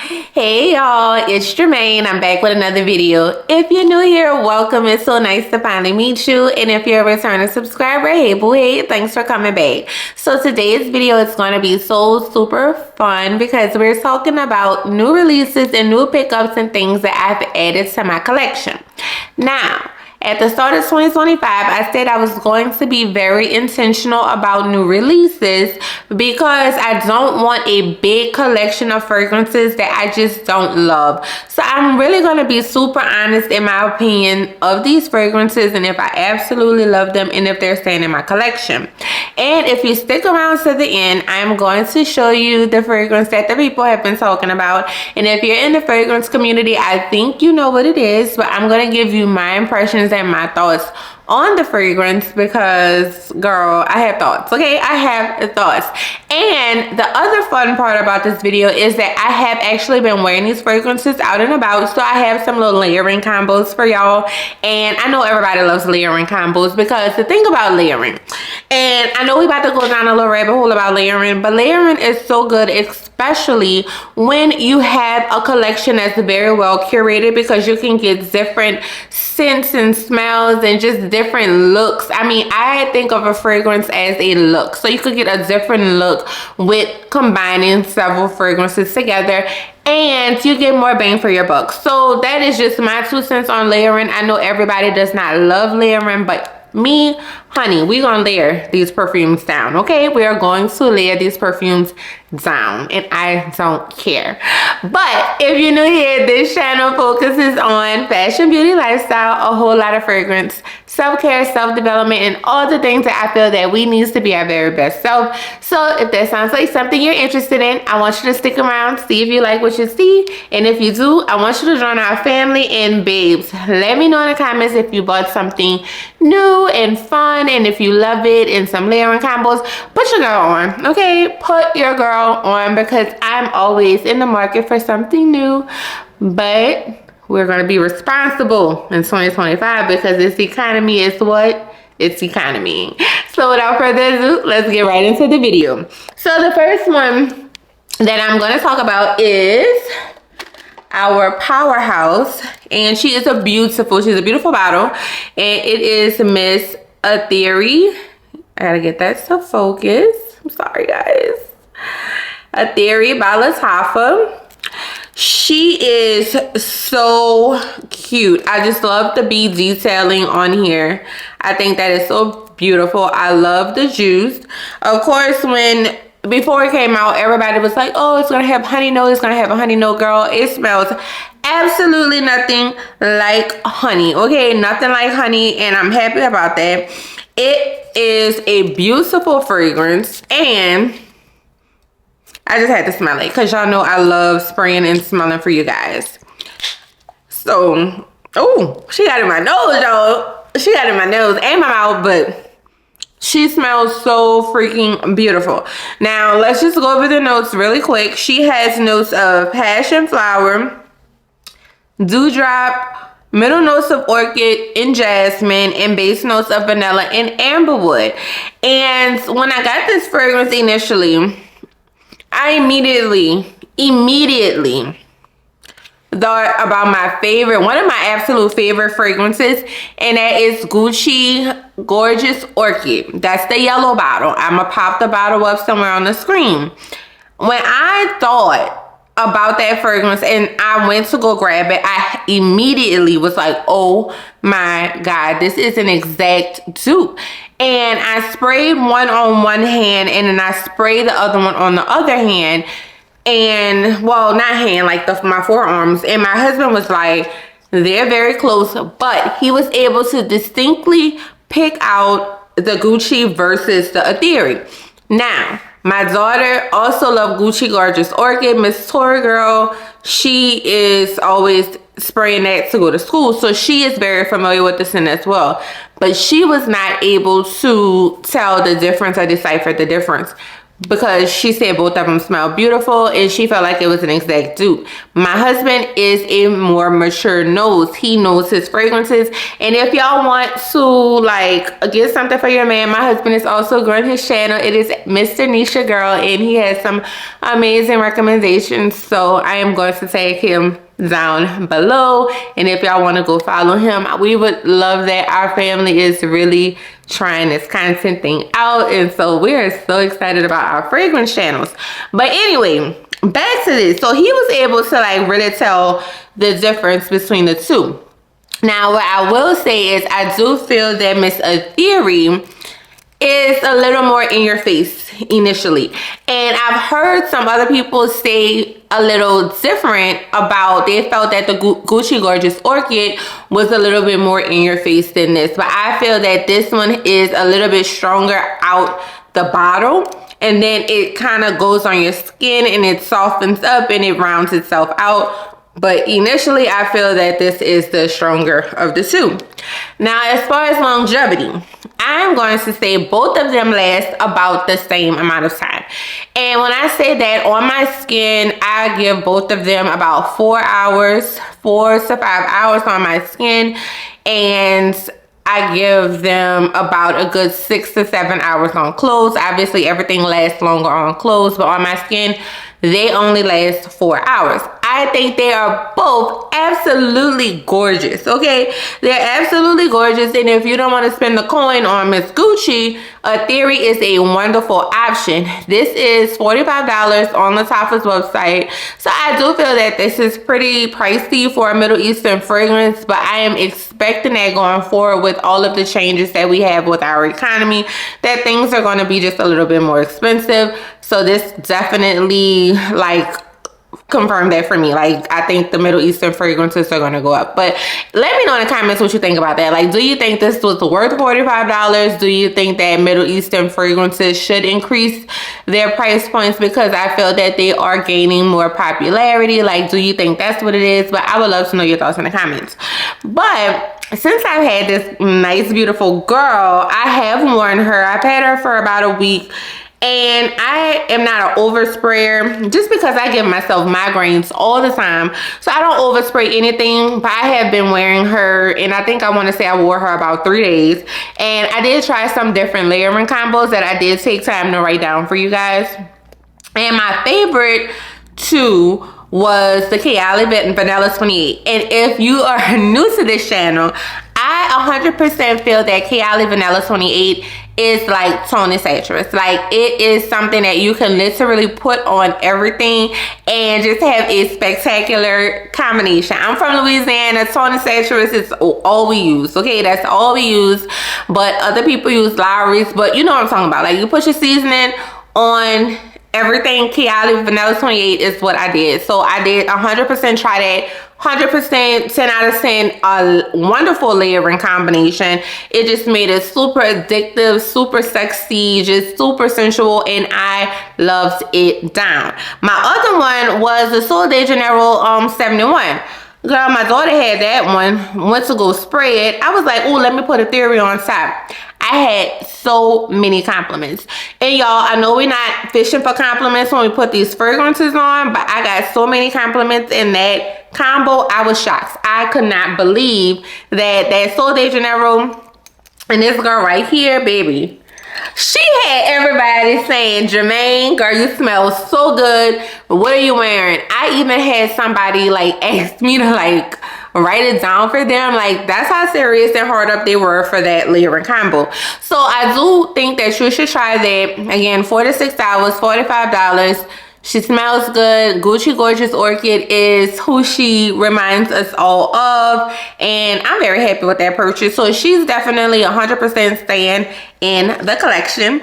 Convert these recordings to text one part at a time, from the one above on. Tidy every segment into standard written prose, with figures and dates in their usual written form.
Hey y'all, it's Jermaine. I'm back with another video. If you're new here, welcome. It's so nice to finally meet you. And if you're a returning subscriber, hey boo, hey, thanks for coming back. So today's video is going to be so super fun because we're talking about new releases and new pickups and things that I've added to my collection. Now, at the start of 2025, I said I was going to be very intentional about new releases because I don't want a big collection of fragrances that I just don't love. So I'm really going to be super honest in my opinion of these fragrances and if I absolutely love them and if they're staying in my collection. And if you stick around to the end, I'm going to show you the fragrance that the people have been talking about. And if you're in the fragrance community, I think you know what it is, but I'm going to give you my impressions and my thoughts on the fragrance because girl, I have thoughts. Okay, I have thoughts. And the other fun part about this video is that I have actually been wearing these fragrances out and about, so I have some little layering combos for y'all. And I know everybody loves layering combos because the thing about layering, and I know we about to go down a little rabbit hole about layering, but layering is so good, especially when you have a collection that's very well curated because you can get different scents and smells and just different looks. I mean, I think of a fragrance as a look, so you could get a different look with combining several fragrances together and you get more bang for your buck. So that is just my 2 cents on layering. I know everybody does not love layering, but me, honey, we gonna layer these perfumes down. Okay, we are going to layer these perfumes down and I don't care. But if you're new here, this channel focuses on fashion, beauty, lifestyle, a whole lot of fragrance, self-care, self-development, and all the things that I feel that we need to be our very best self. So if that sounds like something you're interested in, I want you to stick around, see if you like what you see, and if you do, I want you to join our family. And babes, let me know in the comments if you bought something new and fun and if you love it and some layering combos. Put your girl on, okay? Put your girl on because I'm always in the market for something new, but we're going to be responsible in 2025 because this economy is what? It's economy. So without further ado, let's get right into the video. So the first one that I'm going to talk about is our powerhouse, and she's a beautiful bottle, and it is Miss Atheeri. I gotta get that to focus. I'm sorry guys. Atheeri by Lattafa. She is so cute. I just love the bead detailing on here. I think that is so beautiful. I love the juice. Of course, before it came out, everybody was like, oh, it's gonna have honey note, it's gonna have a honey note. Girl, it smells absolutely nothing like honey. Okay, nothing like honey, and I'm happy about that. It is a beautiful fragrance, and I just had to smell it because y'all know I love spraying and smelling for you guys. So, oh, she got it in my nose, y'all. She got it in my nose and my mouth, but she smells so freaking beautiful. Now, let's just go over the notes really quick. She has notes of passion flower, dewdrop, middle notes of orchid and jasmine, and base notes of vanilla and amberwood. And when I got this fragrance initially, I immediately thought about one of my absolute favorite fragrances, and that is Gucci Gorgeous Orchid. That's the yellow bottle. I'm gonna pop the bottle up somewhere on the screen. When I thought about that fragrance and I went to go grab it, I immediately was like, oh my God, this is an exact dupe. And I sprayed one on one hand and then I sprayed the other one on the other hand. And well, not hand, like my forearms. And my husband was like, they're very close, but he was able to distinctly pick out the Gucci versus the Atheeri. Now, my daughter also loved Gucci Gorgeous Orchid. Miss Tori girl, she is always spraying that to go to school, so she is very familiar with the scent as well. But she was not able to tell the difference or decipher the difference. because she said both of them smell beautiful and she felt like it was an exact dupe. My husband is a more mature nose. He knows his fragrances. And if y'all want to like get something for your man, my husband is also growing his channel. It is Mr. Nisha Girl, and he has some amazing recommendations. So I am going to tag him down below, and if y'all want to go follow him, we would love that. Our family is really trying this content thing out, and so we are so excited about our fragrance channels. But anyway, back to this. So he was able to like really tell the difference between the two. Now what I will say is I do feel that Miss Atheeri is a little more in your face initially, and I've heard some other people say a little different about, they felt that the Gucci Gorgeous Orchid was a little bit more in your face than this, but I feel that this one is a little bit stronger out the bottle, and then it kind of goes on your skin and it softens up and it rounds itself out. But initially, I feel that this is the stronger of the two. Now, as far as longevity, I'm going to say both of them last about the same amount of time. And when I say that on my skin, I give both of them about 4 hours, 4 to 5 hours on my skin. And I give them about a good 6 to 7 hours on clothes. Obviously, everything lasts longer on clothes, but on my skin, they only last 4 hours. I think they are both absolutely gorgeous, okay? They're absolutely gorgeous, and if you don't want to spend the coin on Miss Gucci, Atheeri is a wonderful option. This is $45 on Lattafa's website, so I do feel that this is pretty pricey for a Middle Eastern fragrance, but I am expecting that going forward with all of the changes that we have with our economy, that things are going to be just a little bit more expensive. So this definitely like confirmed that for me. Like, I think the Middle Eastern fragrances are going to go up. But let me know in the comments what you think about that. Like, do you think this was worth $45? Do you think that Middle Eastern fragrances should increase their price points because I feel that they are gaining more popularity? Like, do you think that's what it is? But I would love to know your thoughts in the comments. But since I've had this nice, beautiful girl, I have worn her. I've had her for about a week. And I am not an oversprayer just because I give myself migraines all the time. So I don't overspray anything, but I have been wearing her, and I think I want to say I wore her about 3 days. And I did try some different layering combos that I did take time to write down for you guys. And my favorite two was the Micallef Vanilla 28. And if you are new to this channel, I 100% feel that Micallef Vanilla 28 is like tone and saturous. Like, it is something that you can literally put on everything and just have a spectacular combination. I'm from Louisiana. Tone and saturous is all we use, okay? That's all we use. But other people use Lowry's, but you know what I'm talking about. Like, you put your seasoning on everything. Micallef Vanilla 28 is what I did. So I did 100% try that. 100%, 10 out of 10, a wonderful layering combination. It just made it super addictive, super sexy, just super sensual, and I loved it down. My other one was the Sol de Janeiro 71. Girl, my daughter had that one, went to go spray it. I was like, oh, let me put Atheeri on top. I had so many compliments. And y'all, I know we're not fishing for compliments when we put these fragrances on, but I got so many compliments in that combo. I was shocked. I could not believe that Sol de Janeiro and this girl right here, baby, she had everybody saying, Jermaine, girl, you smell so good. What are you wearing? I even had somebody like ask me to like write it down for them. Like, that's how serious and hard up they were for that layering combo. So I do think that you should try that. Again, 4 to 6 hours, $45. She smells good. Gucci Gorgeous Orchid is who she reminds us all of, and I'm very happy with that purchase. So she's definitely 100% staying in the collection.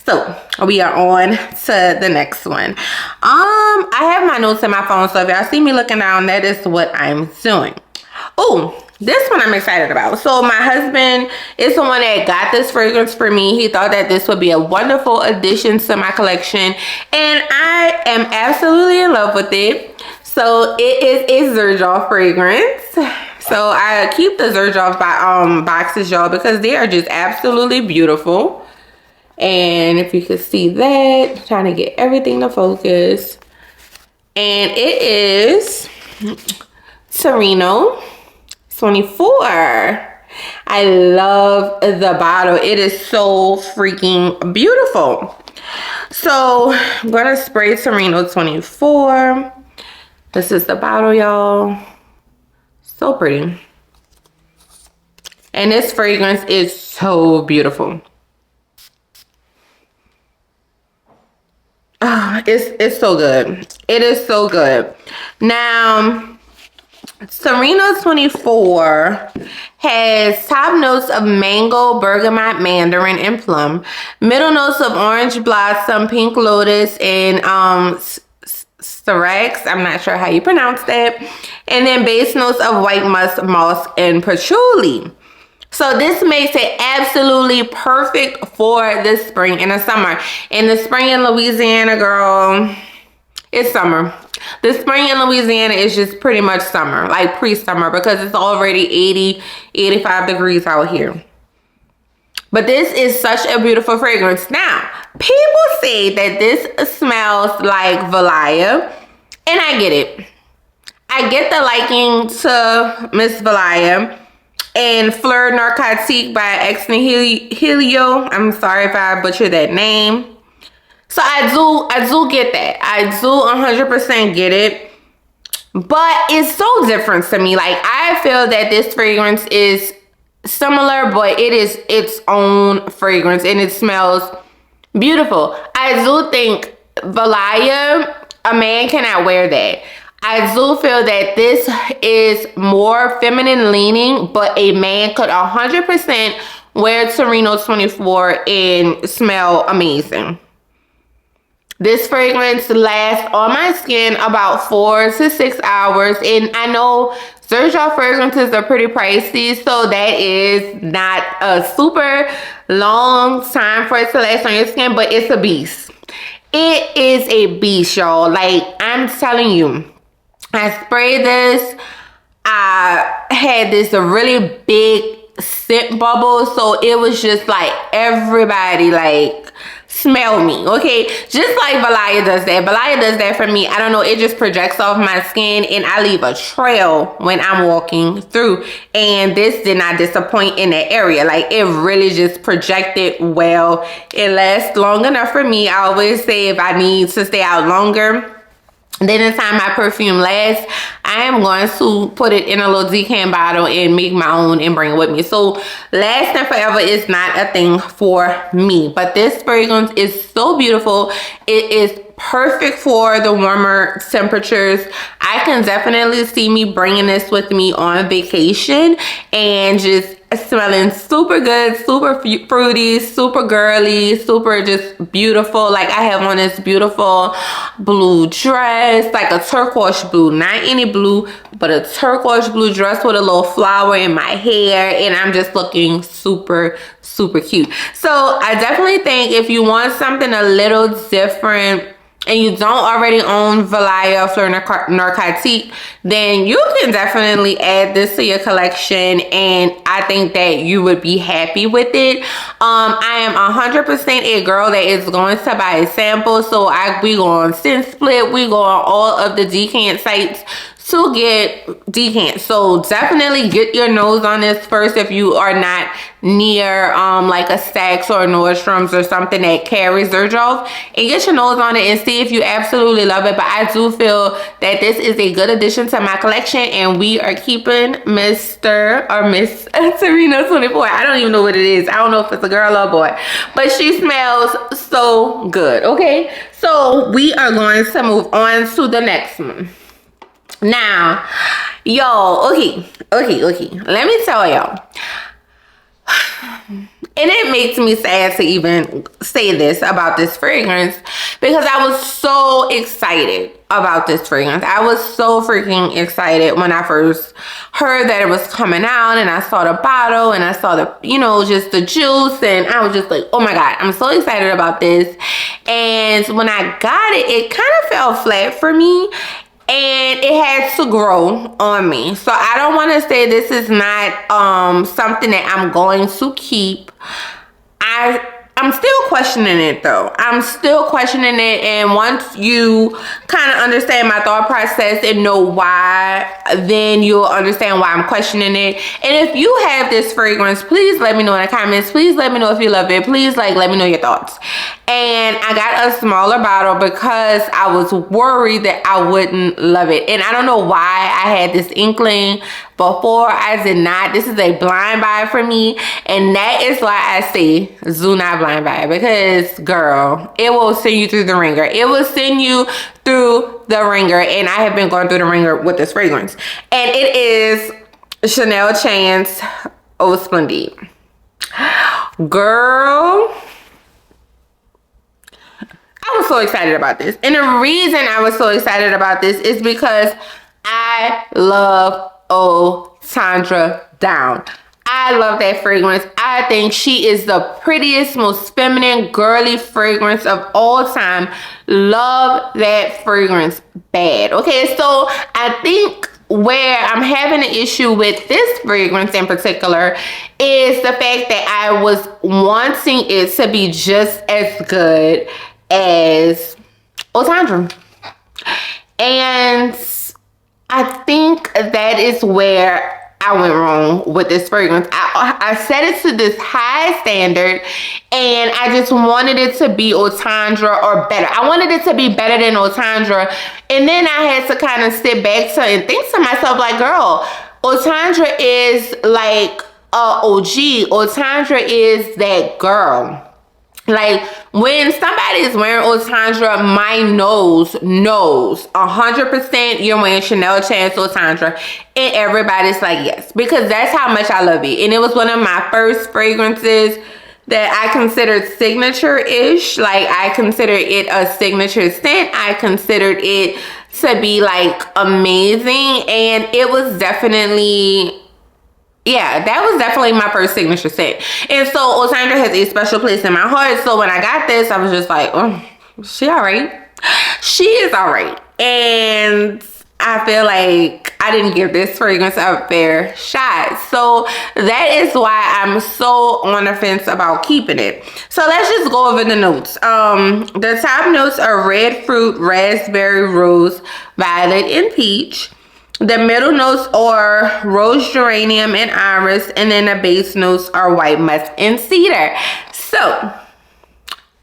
So we are on to the next one. I have my notes in my phone, so if y'all see me looking down, that is what I'm doing. Oh, this one I'm excited about. So my husband is the one that got this fragrance for me. He thought that this would be a wonderful addition to my collection, and I am absolutely in love with it. So it is a Xerjoff fragrance. So I keep the Xerjoff boxes, y'all, because they are just absolutely beautiful. And if you could see that, trying to get everything to focus. And it is Torino 24. I love the bottle. It is so freaking beautiful. So I'm gonna spray Torino 24. This is the bottle, y'all. So pretty. And this fragrance is so beautiful. Oh, it's so good. It is so good. Now, Torino 24 has top notes of mango, bergamot, mandarin, and plum. Middle notes of orange blossom, pink lotus, and Xerjoff. I'm not sure how you pronounce that. And then base notes of white musk, moss, and patchouli. So this makes it absolutely perfect for the spring and the summer. In the spring in Louisiana, girl, it's summer. The spring in Louisiana is just pretty much summer, like pre-summer, because it's already 80, 85 degrees out here. But this is such a beautiful fragrance. Now, people say that this smells like Valaya, and I get it. I get the liking to Miss Valaya and Fleur Narcotique by Ex Nihilo. I'm sorry if I butchered that name. So I do get that. I do 100% get it. But it's so different to me. Like, I feel that this fragrance is similar, but it is its own fragrance and it smells beautiful. I do think Valaya, a man cannot wear that. I do feel that this is more feminine leaning, but a man could 100% wear Torino 24 and smell amazing. This fragrance lasts on my skin about 4 to 6 hours. And I know Xerjoff fragrances are pretty pricey, so that is not a super long time for it to last on your skin, but it's a beast. It is a beast, y'all. Like, I'm telling you, I sprayed this. I had this really big scent bubble, so it was just like everybody like smell me, okay? Just like Valaya does that. Valaya does that for me. I don't know, it just projects off my skin and I leave a trail when I'm walking through, and this did not disappoint in that area. Like, it really just projected well. It lasts long enough for me. I always say if I need to stay out longer than the time my perfume lasts, I am going to put it in a little decant bottle and make my own and bring it with me. So lasting forever is not a thing for me. But this fragrance is so beautiful. It is perfect for the warmer temperatures. I can definitely see me bringing this with me on vacation and just smelling super good, super fruity, super girly, super just beautiful. Like, I have on this beautiful blue dress, like a turquoise blue, not any blue, but a turquoise blue dress with a little flower in my hair, and I'm just looking super cute. So I definitely think if you want something a little different and you don't already own Valaya Fleur Narcotique, then you can definitely add this to your collection, and I think that you would be happy with it. I am 100% a girl that is going to buy a sample, so we go on Scent Split, we go on all of the decant sites to get decant. So definitely get your nose on this first if you are not near like a Saks or Nordstrom's or something that carries Xerjoff, and get your nose on it and see if you absolutely love it. But I do feel that this is a good addition to my collection, and we are keeping Mr. or Miss Torino 24. I don't even know what it is. I don't know if it's a girl or a boy, but she smells so good. Okay, so we are going to move on to the next one. Now, yo, okay, let me tell y'all, and it makes me sad to even say this about this fragrance, because I was so excited about this fragrance. I was so freaking excited when I first heard that it was coming out, and I saw the bottle and I saw the, you know, just the juice, and I was just like, oh my God, I'm so excited about this. And when I got it, it kind of fell flat for me, and it had to grow on me. So I don't want to say this is not something that I'm going to keep. I I'm still questioning it though. I'm still questioning it, and once you kind of understand my thought process and know why, then you'll understand why I'm questioning it. And if you have this fragrance, please let me know in the comments. Please let me know if you love it. Please let me know your thoughts. And I got a smaller bottle because I was worried that I wouldn't love it. And I don't know why I had this inkling before. I did not. This is a blind buy for me. And that is why I say do not blind buy. Because, girl, it will send you through the ringer. It will send you through the ringer. And I have been going through the ringer with this fragrance. And it is Chance Eau Splendide. Girl, I was so excited about this. And the reason I was so excited about this is because I love Tandra down. I love that fragrance. I think she is the prettiest, most feminine, girly fragrance of all time. Love that fragrance bad. Okay, so I think where I'm having an issue with this fragrance in particular is the fact that I was wanting it to be just as good as Tandra. And I think that is where I went wrong with this fragrance. I set it to this high standard, and I just wanted it to be Tandra or better. I wanted it to be better than Tandra. And then I had to kind of sit back and think to myself, like, girl, Tandra is like OG. Tandra is that girl. Like, when somebody is wearing Tandra, my nose knows 100% you're wearing Chanel Chance Tandra, and everybody's like, yes, because that's how much I love it. And it was one of my first fragrances that I considered signature-ish. Like, I considered it a signature scent. I considered it to be, like, amazing, and it was definitely... yeah, that was definitely my first signature scent. And so Tandra has a special place in my heart. So when I got this, I was just like, oh, she all right. She is all right. And I feel like I didn't give this fragrance a fair shot. So that is why I'm so on the fence about keeping it. So let's just go over the notes. The top notes are red fruit, raspberry, rose, violet, and peach. The middle notes are rose, geranium, and iris. And then the base notes are white musk and cedar. So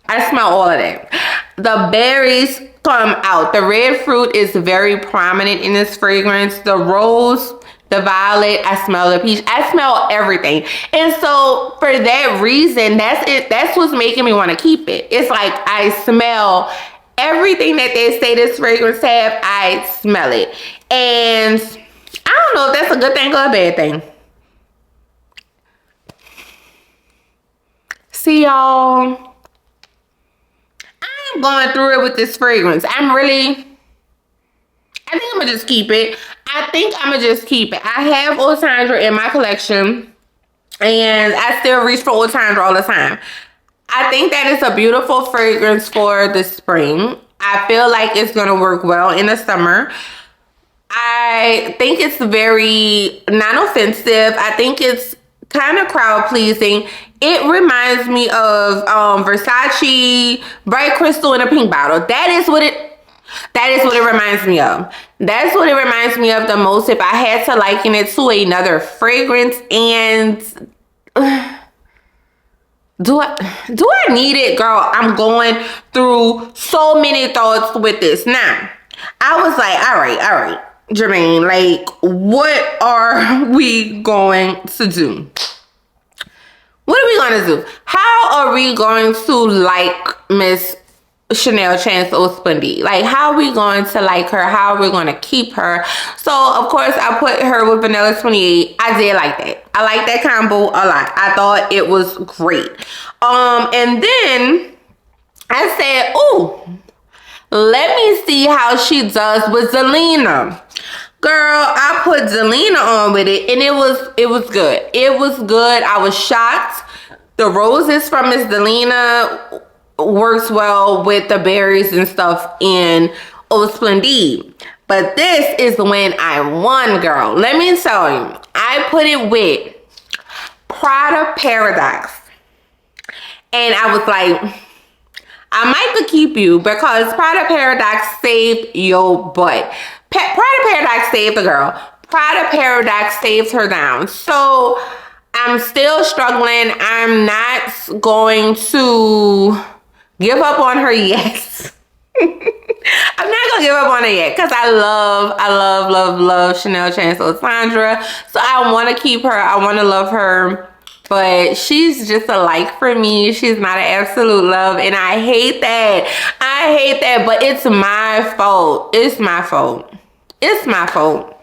I smell all of that. The berries come out. The red fruit is very prominent in this fragrance. The rose, the violet, I smell the peach. I smell everything. And so for that reason, that's it. That's what's making me want to keep it. It's like I smell everything that they say this fragrance have. I smell it. And I don't know if that's a good thing or a bad thing. See, y'all, I'm going through it with this fragrance. I think I'm gonna just keep it. I have Tandra in my collection, and I still reach for Tandra all the time. I think that is a beautiful fragrance for the spring. I feel like it's gonna work well in the summer. I think it's very non-offensive. I think it's kind of crowd pleasing. It reminds me of Versace Bright Crystal in a pink bottle. That is what it reminds me of. That's what it reminds me of the most. If I had to liken it to another fragrance, and do I need it, girl? I'm going through so many thoughts with this. Now, I was like, all right, Jermaine, like, what are we going to do? What are we going to do? How are we going to like Miss Chanel Chance Eau Splendide? Like, how are we going to like her? How are we going to keep her? So, of course, I put her with Vanilla 28. I did like that. I like that combo a lot. I thought it was great. And then I said, ooh, let me see how she does with Zelina. Girl, I put Zelina on with it, and it was good. It was good. I was shocked. The roses from Miss Zelina works well with the berries and stuff in Eau Splendide. But this is when I won, girl. Let me tell you. I put it with Prada Paradox. And I was like, I might could keep you because Prada Paradox saved your butt. Prada Paradox saved the girl. Prada Paradox saved her down. So I'm still struggling. I'm not going to give up on her yet. I'm not gonna give up on her yet because I love Chanel Chance Eau Splendide. So I want to keep her. I want to love her. But she's just a like for me. She's not an absolute love. And I hate that. I hate that. But it's my fault. It's my fault. It's my fault.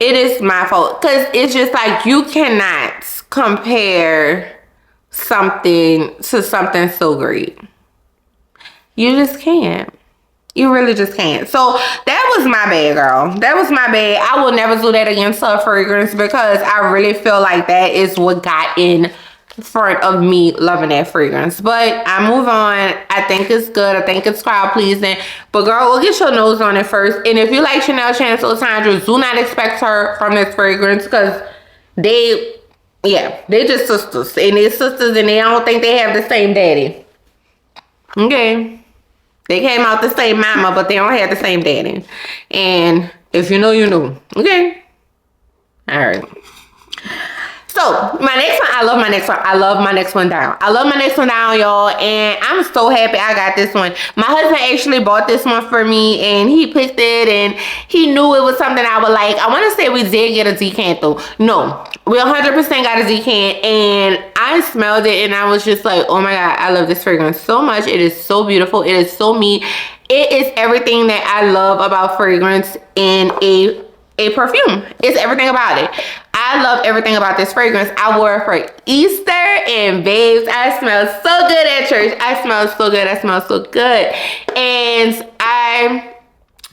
It is my fault. Because it's just like you cannot compare something to something so great. You just can't. You really just can't. So that was my bad, girl. That was my bad. I will never do that against her fragrance because I really feel like that is what got in front of me loving that fragrance. But I move on. I think it's good. I think it's crowd pleasing. But girl, we'll get your nose on it first. And if you like Chanel Chance Eau Splendide, do not expect her from this fragrance because they just sisters. And they're sisters and they don't think they have the same daddy. Okay. They came out the same mama, but they don't have the same daddy. And if you know, you know. Okay? All right. So, my next one, I love my next one. I love my next one down. I love my next one down, y'all. And I'm so happy I got this one. My husband actually bought this one for me. And he picked it. And he knew it was something I would like. I want to say we did get a decant, though. No. We 100% got a decant. And I smelled it. And I was just like, oh, my God. I love this fragrance so much. It is so beautiful. It is so me. It is everything that I love about fragrance in a perfume. It's everything about it. I love everything about this fragrance. I wore it for Easter and babes, I smell so good at church. I smell so good. I smell so good. And I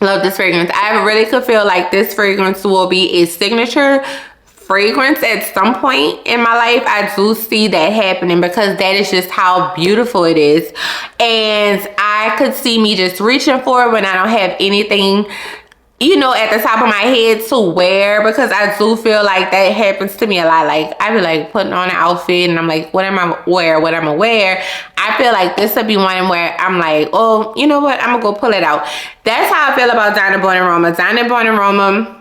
love this fragrance. I really could feel like this fragrance will be a signature fragrance at some point in my life. I do see that happening because that is just how beautiful it is. And I could see me just reaching for it when I don't have anything, you know, at the top of my head to wear, because I do feel like that happens to me a lot. Like I be like putting on an outfit and I'm like, what am I wear? What I'm gonna wear? I feel like this would be one where I'm like, oh, you know what? I'm gonna go pull it out. That's how I feel about Donna Born Aroma. Donna Born Aroma,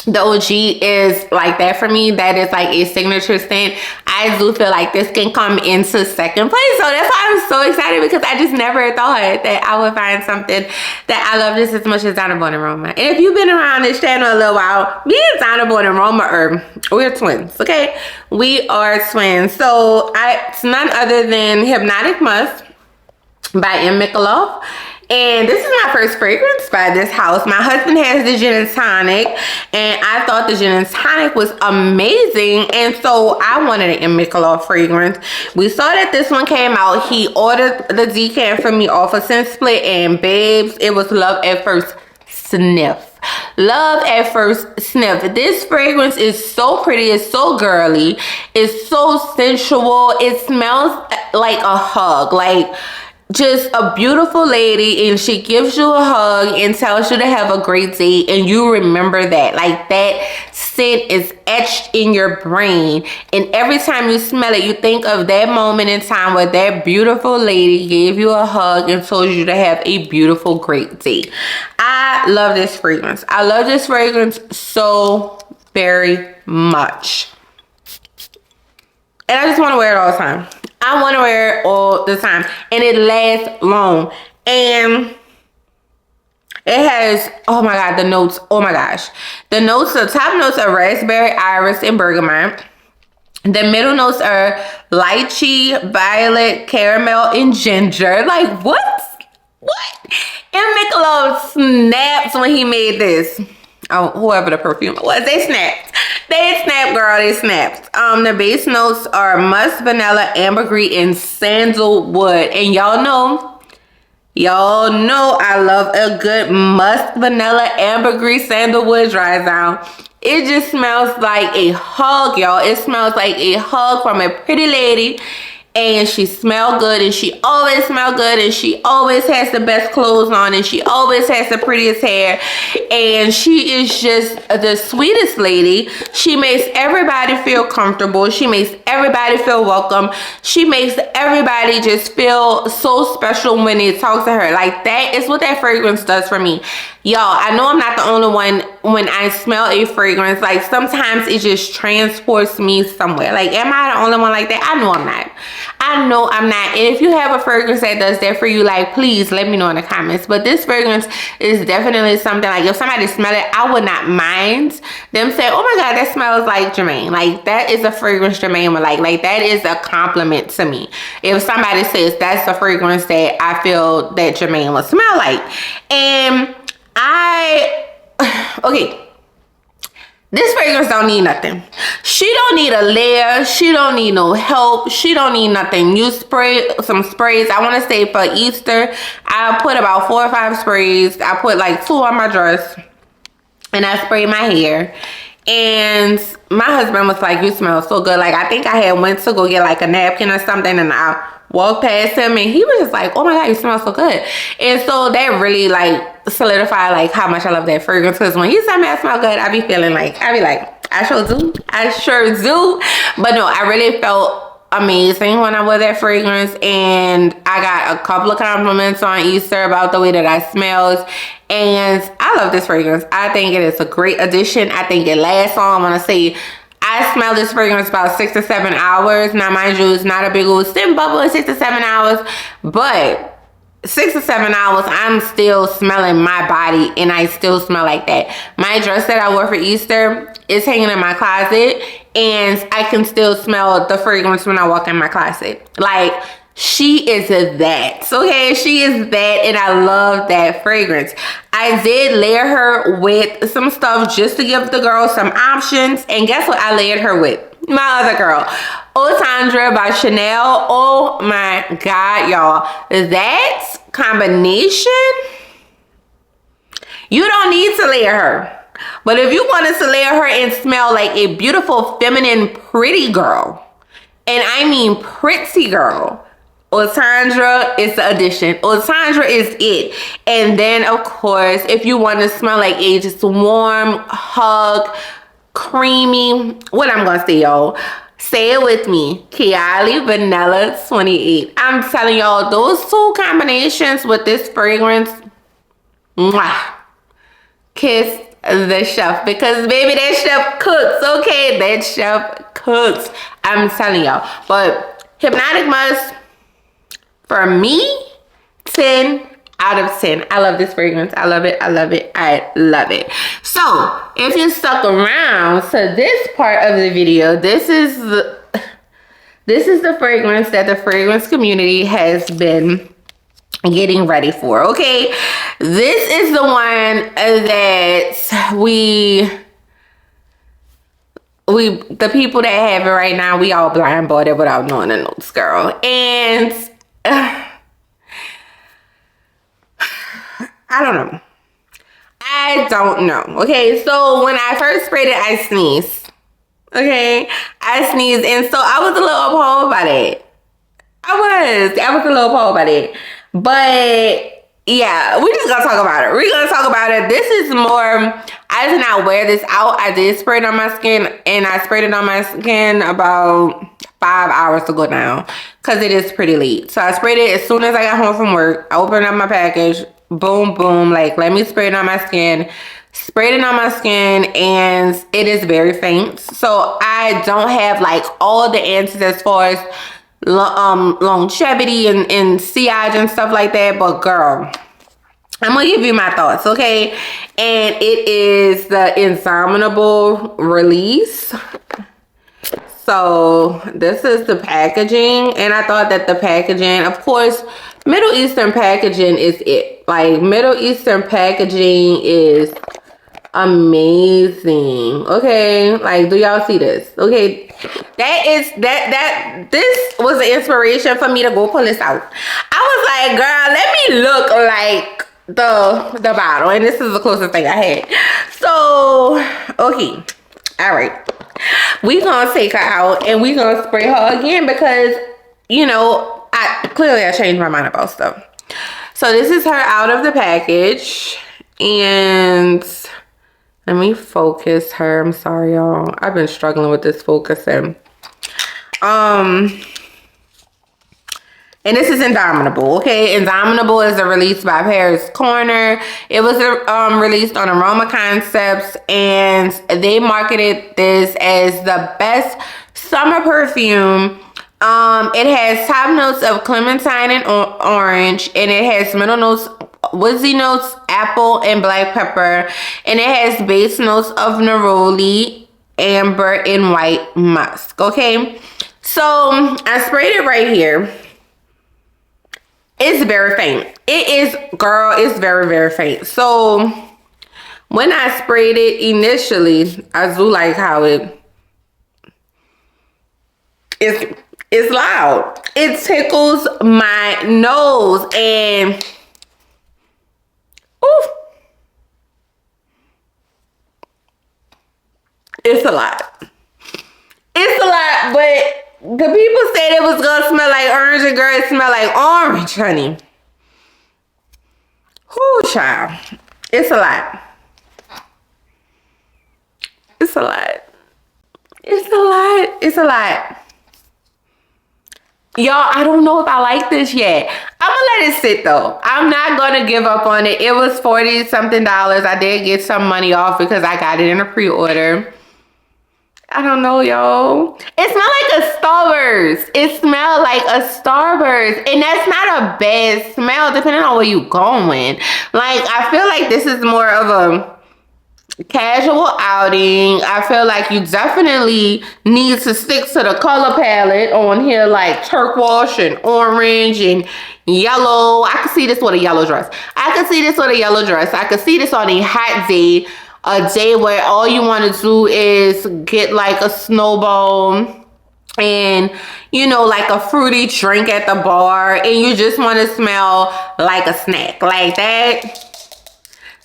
the OG is like that for me. That is like a signature scent. I do feel like this can come into second place. So that's why I'm so excited, because I just never thought that I would find something that I love just as much as Donna Born Aroma. And if you've been around this channel a little while, me and Donna Born Aroma we're twins, okay? We are twins. So it's none other than Hypnotic Musk by Micallef. And this is my first fragrance by this house. My husband has the gin and tonic, and I thought the gin and tonic was amazing, and so I wanted an Micallef fragrance. We saw that this one came out. He ordered the decant for me off of Scent Split, and babes, it was love at first sniff. Love at first sniff. This fragrance is so pretty. It's so girly. It's so sensual. It smells like a hug. Like just a beautiful lady, and she gives you a hug and tells you to have a great day, and you remember that. Like that scent is etched in your brain, and every time you smell it, you think of that moment in time where that beautiful lady gave you a hug and told you to have a beautiful, great day. I love this fragrance. I love this fragrance so very much, and I just want to wear it all the time. I want to wear it all the time, and it lasts long. And it has, oh my God, the notes, oh my gosh. The notes, the top notes are raspberry, iris, and bergamot. The middle notes are lychee, violet, caramel, and ginger. Like, what? What? And Micallef snaps when he made this. Oh, whoever the perfume was, they snapped. They snapped, girl, they snapped. The base notes are musk, vanilla, ambergris, and sandalwood. And y'all know I love a good musk, vanilla, ambergris, sandalwood dry down. It just smells like a hug, y'all. It smells like a hug from a pretty lady. And she smelled good, and she always smelled good, and she always has the best clothes on, and she always has the prettiest hair, and she is just the sweetest lady. She makes everybody feel comfortable. She makes everybody feel welcome. She makes everybody just feel so special when they talk to her. Like, that is what that fragrance does for me. Y'all, I know I'm not the only one. When I smell a fragrance, like, sometimes it just transports me somewhere. Like, am I the only one like that? I know I'm not. I know I'm not. And if you have a fragrance that does that for you, like, please let me know in the comments. But this fragrance is definitely something, like, if somebody smell it, I would not mind them saying, oh my God, that smells like Jermaine. Like, that is a fragrance Jermaine would like. Like, that is a compliment to me. If somebody says that's the fragrance that I feel that Jermaine will smell like. And okay, this fragrance don't need nothing. She don't need a layer. She don't need no help. She don't need nothing. You spray some sprays. I want to say for Easter, I put about 4 or 5 sprays. I put like 2 on my dress, and I sprayed my hair. And my husband was like, you smell so good. Like, I think I had went to go get like a napkin or something, and I walked past him, and he was just like, oh my God, you smell so good. And so that really like solidified like how much I love that fragrance, because when he said me I smell good, I be like, I sure do. I sure do. But no, I really felt amazing when I wore that fragrance, and I got a couple of compliments on Easter about the way that I smelled. And I love this fragrance. I think it is a great addition. I think it lasts long. I want to say I smell this fragrance about 6 to 7 hours. Now, mind you, it's not a big old scent bubble in 6 to 7 hours, but 6 to 7 hours, I'm still smelling my body, and I still smell like that. My dress that I wore for Easter is hanging in my closet, and I can still smell the fragrance when I walk in my closet. Like, she is that, okay? She is that, and I love that fragrance. I did layer her with some stuff just to give the girl some options, and guess what I layered her with? My other girl, Otandra by Chanel. Oh my God, y'all. That combination, you don't need to layer her. But if you wanted to layer her and smell like a beautiful, feminine, pretty girl, and I mean pretty girl, Otandra is the addition. Otandra is it. And then, of course, if you want to smell like a just warm hug, creamy, what I'm gonna say, y'all, say it with me, Kiali Vanilla 28. I'm telling y'all, those 2 combinations with this fragrance, mwah, kiss the chef, because baby, that chef cooks, okay? That chef cooks, I'm telling y'all. But Hypnotic Musk, for me, 10 out of 10. I love this fragrance. I love it. I love it. I love it. So, if you stuck around to this part of the video, this is the fragrance that the fragrance community has been getting ready for, okay? This is the one that the people that have it right now, we all blindfolded without knowing the notes, girl. And I don't know. Okay, so when I first sprayed it, I sneezed. Okay, I sneezed, and so I was a little appalled by that. I was a little appalled by that. But yeah, we're just gonna talk about it. We're gonna talk about it. This is more, I did not wear this out. I did spray it on my skin, and I sprayed it on my skin about 5 hours to go down, because it is pretty late. So I sprayed it as soon as I got home from work. I opened up my package, boom, boom, like, let me spray it on my skin. Sprayed it on my skin, and it is very faint. So I don't have like all the answers as far as longevity and sillage and stuff like that, but girl, I'm gonna give you my thoughts, okay? And it is the Indomitable release. So this is the packaging, and I thought that the packaging, of course, Middle Eastern packaging is it. Like, Middle Eastern packaging is amazing, okay? Like, do y'all see this? Okay, this was the inspiration for me to go pull this out. I was like, girl, let me look like the bottle, and this is the closest thing I had. So, okay, all right, we gonna take her out, and we gonna spray her again, because, you know, I changed my mind about stuff. So this is her out of the package, and let me focus her. I'm sorry, y'all. I've been struggling with this focusing. And this is Indomitable, okay? Indomitable is a release by Paris Corner. It was released on Aroma Concepts, and they marketed this as the best summer perfume. It has top notes of clementine and orange, and it has middle notes, woodsy notes, apple, and black pepper, and it has base notes of neroli, amber, and white musk, okay? So I sprayed it right here. It's very faint. It is, girl, it's very, very faint. So when I sprayed it initially, I do like how it's loud. It tickles my nose, and oof, it's a lot. It's a lot, but the people said it was gonna smell like orange, and girl, it smelled like orange, honey. Whoo, child. It's a lot. It's a lot. It's a lot. It's a lot. Y'all, I don't know if I like this yet. I'm gonna let it sit though. I'm not gonna give up on it. It was $40 something. I did get some money off because I got it in a pre-order. I don't know, y'all. It smelled like a Starburst. It smelled like a Starburst. And that's not a bad smell depending on where you going. Like, I feel like this is more of a casual outing. I feel like you definitely need to stick to the color palette on here, like turquoise and orange and yellow. I could see this with a yellow dress. I could see this with a yellow dress. I could see this on a hot day. A day where all you want to do is get like a snowball and, you know, like a fruity drink at the bar, and you just want to smell like a snack. Like that.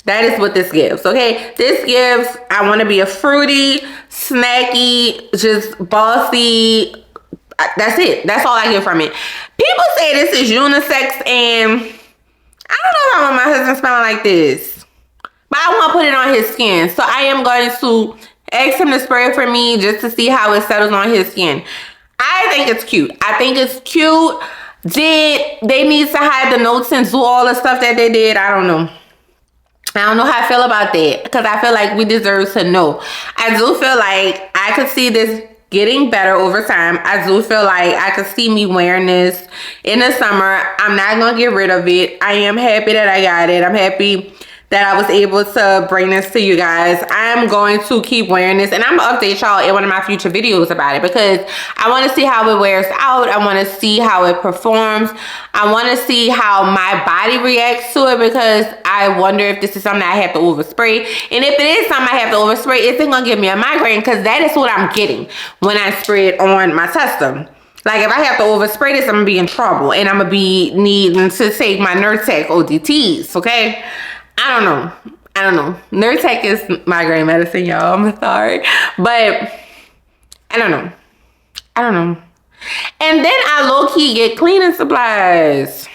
That is what this gives, okay? This gives, I want to be a fruity, snacky, just bossy. That's it. That's all I get from it. People say this is unisex, and I don't know if I want my husband smelling like this. But I want to put it on his skin. So I am going to ask him to spray it for me just to see how it settles on his skin. I think it's cute. I think it's cute. Did they need to hide the notes and do all the stuff that they did? I don't know. I don't know how I feel about that, because I feel like we deserve to know. I do feel like I could see this getting better over time. I do feel like I could see me wearing this in the summer. I'm not going to get rid of it. I am happy that I got it. I'm happy that I was able to bring this to you guys. I'm going to keep wearing this, and I'm gonna update y'all in one of my future videos about it, because I want to see how it wears out. I want to see how it performs. I want to see how my body reacts to it, because I wonder if this is something I have to overspray. And if it is something I have to overspray, is it gonna give me a migraine? Because that is what I'm getting when I spray it on my custom. Like, if I have to overspray this, I'm gonna be in trouble, and I'm gonna be needing to take my Nurtec ODTs, okay? I don't know. Nurtec is migraine medicine, y'all. I'm sorry. But I don't know. And then I low-key get cleaning supplies.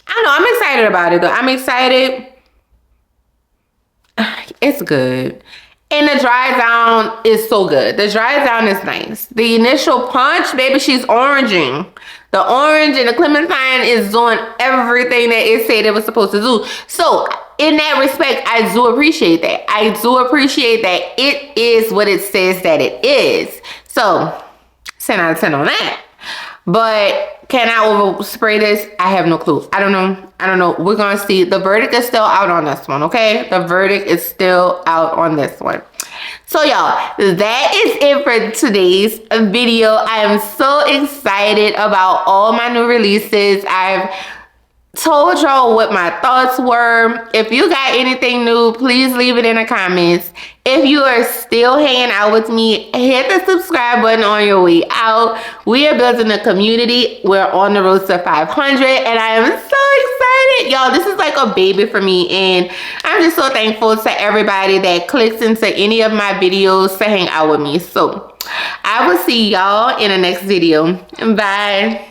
I don't know. I'm excited about it, though. I'm excited. It's good. And the dry down is so good. The dry down is nice. The initial punch, baby, she's oranging. The orange and the clementine is doing everything that it said it was supposed to do. So in that respect, I do appreciate that. I do appreciate that it is what it says that it is. So 10 out of 10 on that. But can I overspray this? I have no clue. I don't know. We're going to see. The verdict is still out on this one, okay? The verdict is still out on this one. So y'all, that is it for today's video. I am so excited about all my new releases. I've told y'all what my thoughts were. If you got anything new, please leave it in the comments. If you are still hanging out with me, hit the subscribe button on your way out. We are building a community. We're on the road to 500, and I am so excited. Y'all, this is like a baby for me, and I'm just so thankful to everybody that clicks into any of my videos to hang out with me. So I will see y'all in the next video. Bye.